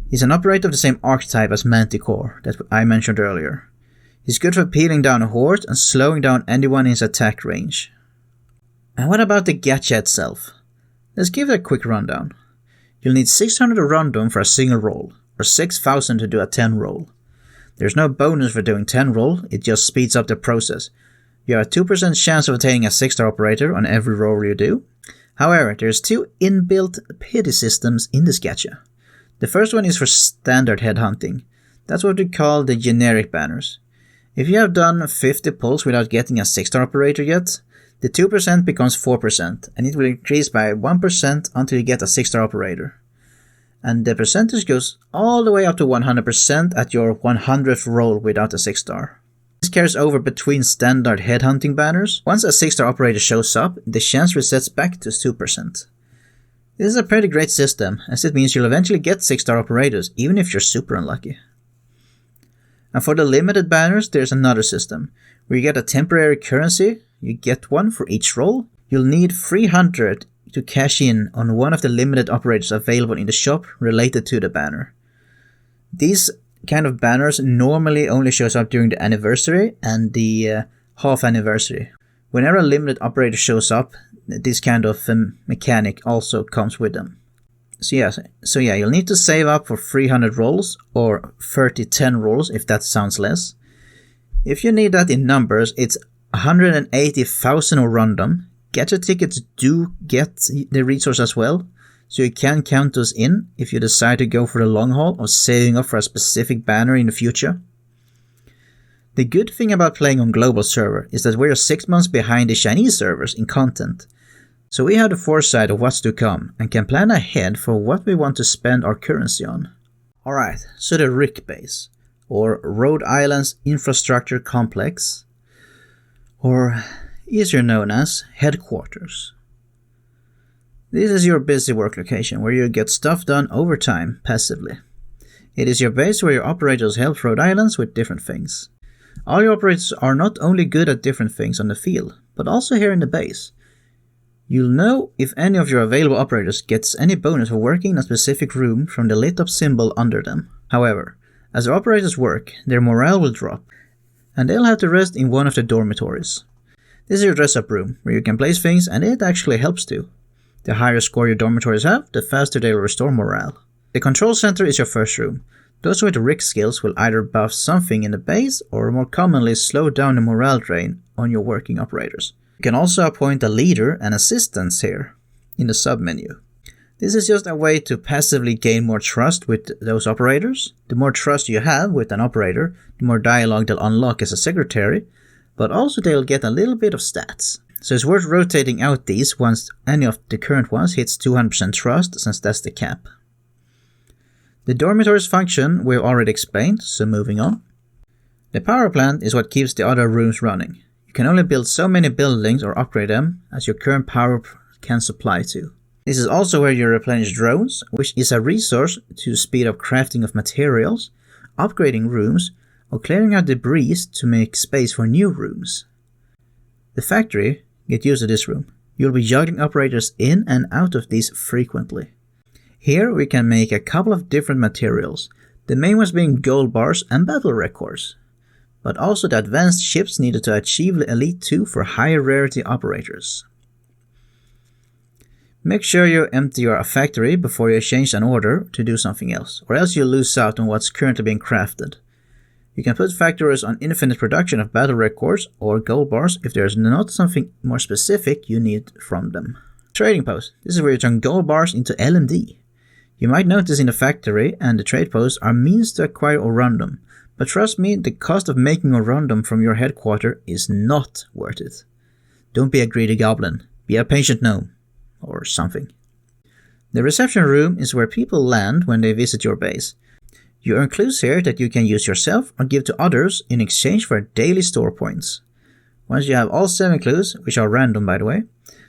Speaker 1: He's an operator of the same archetype as Manticore that I mentioned earlier. He's good for peeling down a horde and slowing down anyone in his attack range. And what about the gacha itself? Let's give it a quick rundown. You'll need 600 random for a single roll, or 6000 to do a 10 roll. There's no bonus for doing 10 roll, it just speeds up the process. You have a 2% chance of attaining a 6 star operator on every roll you do. However, there's 2 inbuilt pity systems in this gacha. The first one is for standard headhunting. That's what we call the generic banners. If you have done 50 pulls without getting a 6 star operator yet, the 2% becomes 4%, and it will increase by 1% until you get a 6 star operator. And the percentage goes all the way up to 100% at your 100th roll without a 6 star. This carries over between standard headhunting banners. Once a 6 star operator shows up, the chance resets back to 2%. This is a pretty great system, as it means you'll eventually get 6 star operators, even if you're super unlucky. And for the limited banners, there's another system, where you get a temporary currency, you get one for each roll. You'll need 300 to cash in on one of the limited operators available in the shop related to the banner. These kind of banners normally only shows up during the anniversary and the half anniversary. Whenever a limited operator shows up, this kind of mechanic also comes with them. So yeah, you'll need to save up for 300 rolls or 30-10 rolls if that sounds less. If you need that in numbers, it's 180,000 or random. Gacha tickets do get the resource as well, so you can count those in if you decide to go for the long haul of saving up for a specific banner in the future. The good thing about playing on global server is that we're 6 months behind the Chinese servers in content, so we have the foresight of what's to come and can plan ahead for what we want to spend our currency on. Alright, so the RIIC Base, or Rhode Island's Infrastructure Complex, or easier known as Headquarters. This is your busy work location where you get stuff done over time passively. It is your base where your operators help Rhode Islands with different things. All your operators are not only good at different things on the field, but also here in the base. You'll know if any of your available operators gets any bonus for working in a specific room from the lit up symbol under them. However, as their operators work, their morale will drop, and they'll have to rest in one of the dormitories. This is your dress-up room, where you can place things, and it actually helps too. The higher score your dormitories have, the faster they'll restore morale. The control center is your first room. Those with RIIC skills will either buff something in the base, or more commonly slow down the morale drain on your working operators. You can also appoint a leader and assistants here, in the sub-menu. This is just a way to passively gain more trust with those operators. The more trust you have with an operator, the more dialogue they'll unlock as a secretary, but also they'll get a little bit of stats. So it's worth rotating out these once any of the current ones hits 200% trust, since that's the cap. The dormitories function we've already explained, so moving on. The power plant is what keeps the other rooms running. You can only build so many buildings or upgrade them as your current power can supply to. This is also where you replenish drones, which is a resource to speed up crafting of materials, upgrading rooms, or clearing out debris to make space for new rooms. The factory, get used to this room. You'll be juggling operators in and out of these frequently. Here we can make a couple of different materials, the main ones being gold bars and battle records, but also the advanced ships needed to achieve the Elite 2 for higher rarity operators. Make sure you empty your factory before you change an order to do something else, or else you'll lose out on what's currently being crafted. You can put factories on infinite production of battle records or gold bars if there's not something more specific you need from them. Trading post. This is where you turn gold bars into LMD. You might notice in the factory and the trade posts are means to acquire or random, but trust me, the cost of making a random from your headquarter is not worth it. Don't be a greedy goblin, be a patient gnome, or something. The reception room is where people land when they visit your base. You earn clues here that you can use yourself or give to others in exchange for daily store points. Once you have all 7 clues, which are random by the way,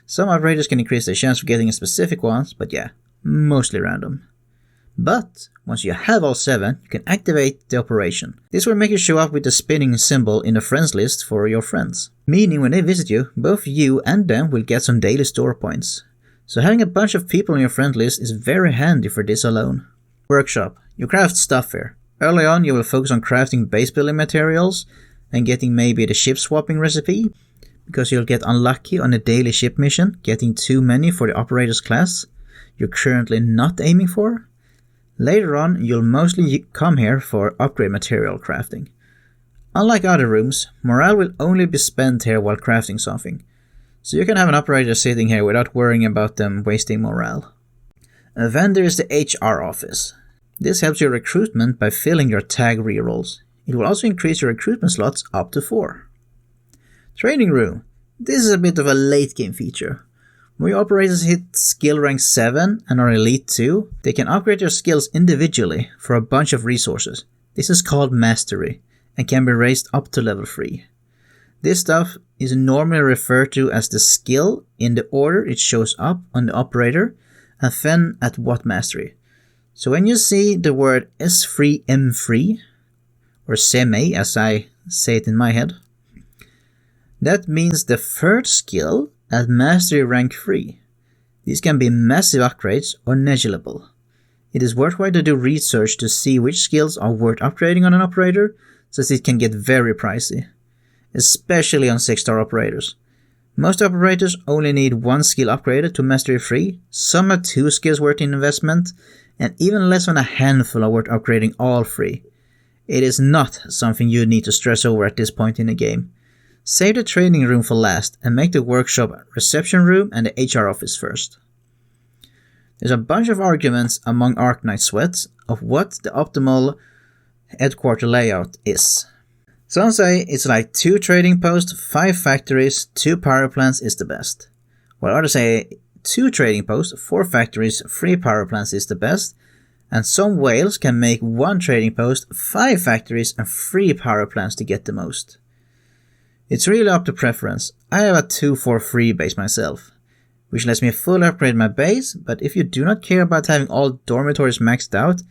Speaker 1: some operators can increase their chance of getting a specific ones, but yeah, mostly random. But once you have all 7, you can activate the operation. This will make you show up with the spinning symbol in the friends list for your friends. Meaning when they visit you, both you and them will get some daily store points. So having a bunch of people on your friend list is very handy for this alone. Workshop. You craft stuff here. Early on you will focus on crafting base building materials and getting maybe the ship swapping recipe, because you'll get unlucky on a daily ship mission, getting too many for the operator's class you're currently not aiming for. Later on, you'll mostly come here for upgrade material crafting. Unlike other rooms, morale will only be spent here while crafting something, so you can have an operator sitting here without worrying about them wasting morale. A vendor is the HR office. This helps your recruitment by filling your tag rerolls. It will also increase your recruitment slots up to 4. Training room. This is a bit of a late game feature. When your operators hit skill rank 7 and are elite 2, they can upgrade their skills individually for a bunch of resources. This is called mastery and can be raised up to level 3. This stuff is normally referred to as the skill in the order it shows up on the operator and then at what mastery. So when you see the word S3 M3 or semi as I say it in my head, that means the third skill at mastery rank 3. These can be massive upgrades or negligible. It is worthwhile to do research to see which skills are worth upgrading on an operator, since it can get very pricey, especially on 6-star operators. Most operators only need 1 skill upgraded to mastery 3, some have 2 skills worth in investment, and even less than a handful are worth upgrading all 3. It is not something you need to stress over at this point in the game. Save the training room for last and make the workshop, reception room and the HR office first. There's a bunch of arguments among Arknight sweats of what the optimal headquarter layout is. Some say it's like 2 trading posts, 5 factories, 2 power plants is the best. While others say 2 trading posts, 4 factories, 3 power plants is the best. And some whales can make 1 trading post, 5 factories and 3 power plants to get the most. It's really up to preference. I have a 2-4-3 base myself, which lets me fully upgrade my base, but if you do not care about having all dormitories maxed out,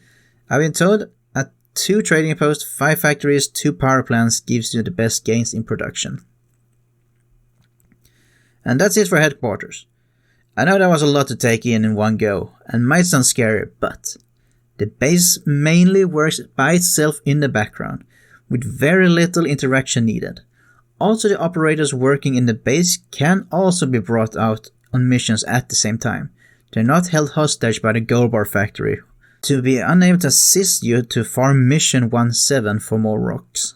Speaker 1: I've been told a 2 trading posts, 5 factories, 2 power plants gives you the best gains in production. And that's it for headquarters. I know that was a lot to take in one go, and might sound scary, but the base mainly works by itself in the background, with very little interaction needed. Also, the operators working in the base can also be brought out on missions at the same time. They're not held hostage by the gold bar factory to be unable to assist you to farm mission 1-7 for more rocks.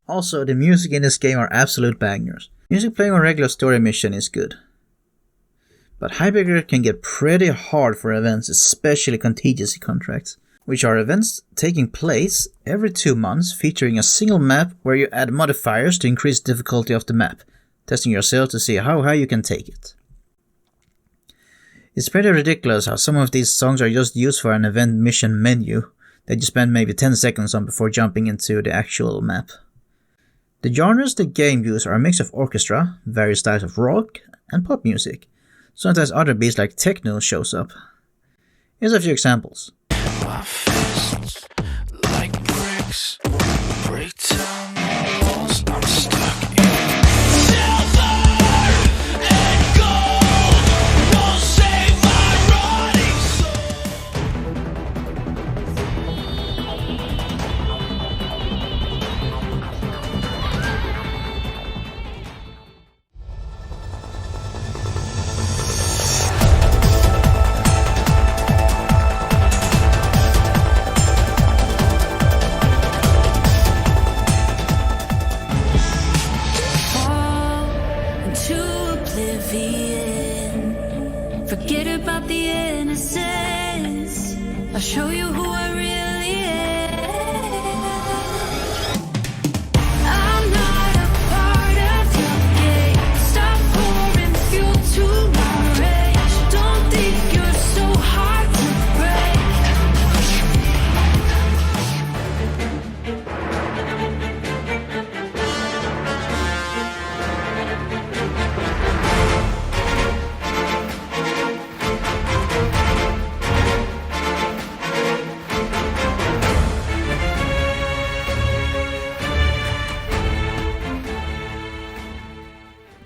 Speaker 1: Also, the music in this game are absolute bangers. Music playing on regular story mission is good. But Hypergrade can get pretty hard for events, especially Contingency Contracts, which are events taking place every 2 months featuring a single map where you add modifiers to increase difficulty of the map, testing yourself to see how high you can take it. It's pretty ridiculous how some of these songs are just used for an event mission menu that you spend maybe 10 seconds on before jumping into the actual map. The genres the game uses are a mix of orchestra, various styles of rock, and pop music. Sometimes other beats like techno shows up. Here's a few examples.
Speaker 2: My fists like bricks break down the walls. I'm stuck in silver and gold won't save my rotting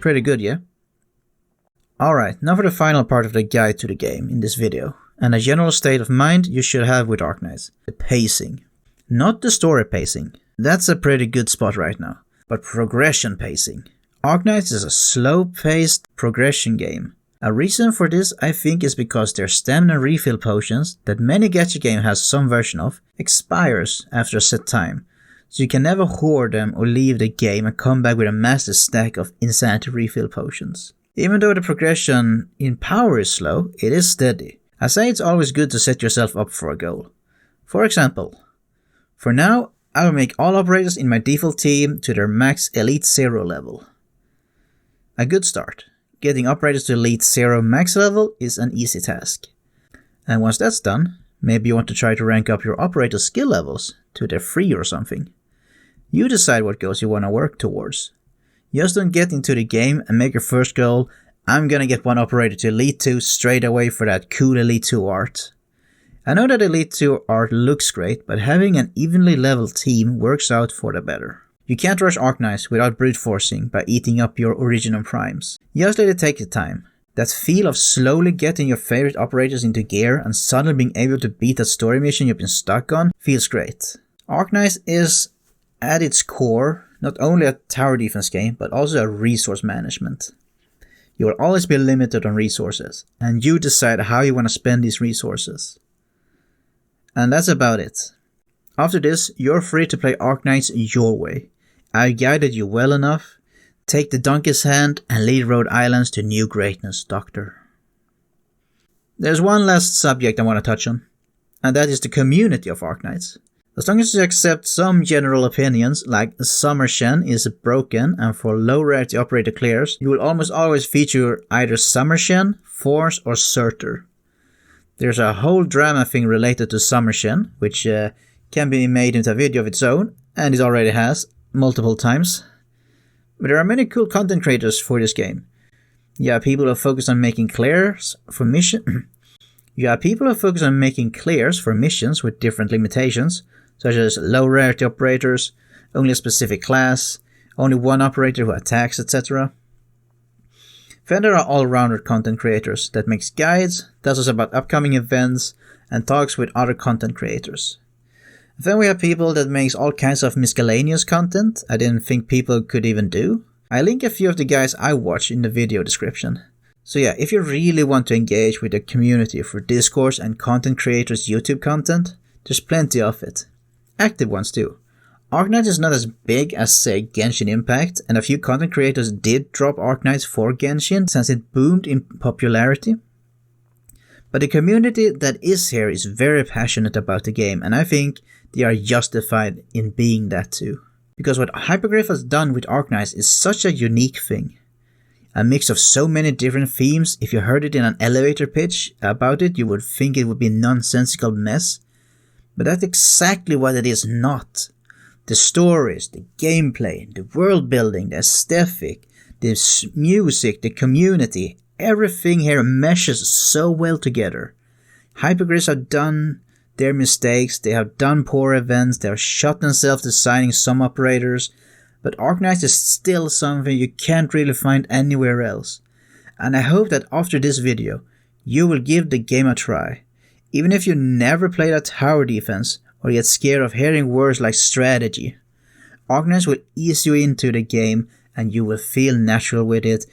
Speaker 1: Pretty good, yeah? Alright, now for the final part of the guide to the game in this video, and a general state of mind you should have with Arknights. The pacing. Not the story pacing. That's a pretty good spot right now. But progression pacing. Arknights is a slow-paced progression game. A reason for this, I think, is because their stamina refill potions, that many gacha game has some version of, expires after a set time. So you can never hoard them or leave the game and come back with a massive stack of insanity refill potions. Even though the progression in power is slow, it is steady. I say it's always good to set yourself up for a goal. For example, for now, I will make all operators in my default team to their max Elite 0 level. A good start. Getting operators to Elite 0 max level is an easy task. And once that's done, maybe you want to try to rank up your operator skill levels to their 3 or something. You decide what goals you want to work towards. Just don't get into the game and make your first goal, I'm gonna get one operator to Elite 2 straight away for that cool Elite 2 art. I know that Elite 2 art looks great, but having an evenly leveled team works out for the better. You can't rush Arknights without brute forcing by eating up your original primes. Just let it take the time. That feel of slowly getting your favorite operators into gear and suddenly being able to beat that story mission you've been stuck on feels great. Arknights is, at its core, not only a tower defense game, but also a resource management. You will always be limited on resources, and you decide how you want to spend these resources. And that's about it. After this, you're free to play Arknights your way. I guided you well enough. Take the donkey's hand and lead Rhode Islands to new greatness, Doctor. There's one last subject I want to touch on, and that is the community of Arknights. As long as you accept some general opinions, like Summer Shen is broken and for low rarity operator clears, you will almost always feature either Summer Shen, Force or Surtur. There's a whole drama thing related to Summer Shen, which can be made into a video of its own, and it already has, multiple times. But there are many cool content creators for this game. You have people who focus on making clears for missions with different limitations, such as low rarity operators, only a specific class, only one operator who attacks, etc. Then there are all-rounded content creators that makes guides, tells us about upcoming events, and talks with other content creators. Then we have people that makes all kinds of miscellaneous content I didn't think people could even do. I link a few of the guys I watch in the video description. So yeah, if you really want to engage with the community for Discourse and content creators' YouTube content, there's plenty of it. Active ones too. Arknights is not as big as, say, Genshin Impact, and a few content creators did drop Arknights for Genshin since it boomed in popularity. But the community that is here is very passionate about the game, and I think they are justified in being that too. Because what Hypergriff has done with Arknights is such a unique thing. A mix of so many different themes. If you heard it in an elevator pitch about it, you would think it would be a nonsensical mess. But that's exactly what it is not. The stories, the gameplay, the world building, the aesthetic, the music, the community, everything here meshes so well together. Hypergriffs have done their mistakes, they have done poor events, they have shot themselves designing some operators, but Arknights is still something you can't really find anywhere else. And I hope that after this video, you will give the game a try. Even if you never played a tower defense, or get scared of hearing words like strategy. Arknights will ease you into the game, and you will feel natural with it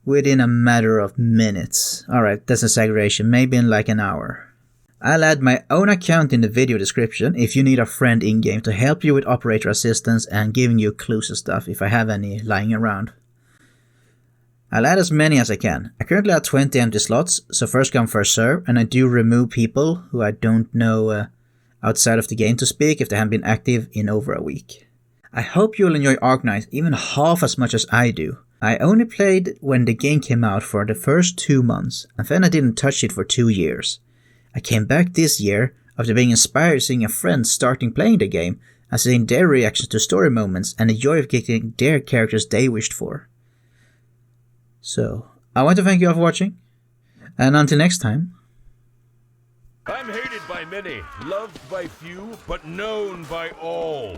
Speaker 1: within a matter of minutes. Alright, that's an exaggeration, maybe in like an hour. I'll add my own account in the video description if you need a friend in-game to help you with operator assistance and giving you clues and stuff if I have any lying around. I'll add as many as I can. I currently have 20 empty slots, so first come first serve, and I do remove people who I don't know outside of the game to speak if they haven't been active in over a week. I hope you'll enjoy Arknights even half as much as I do. I only played when the game came out for the first 2 months, and then I didn't touch it for 2 years. I came back this year after being inspired seeing a friend starting playing the game and seeing their reactions to story moments and the joy of getting their characters they wished for. So, I want to thank you all for watching, and until next time.
Speaker 3: I'm hated by many, loved by few, but known by all.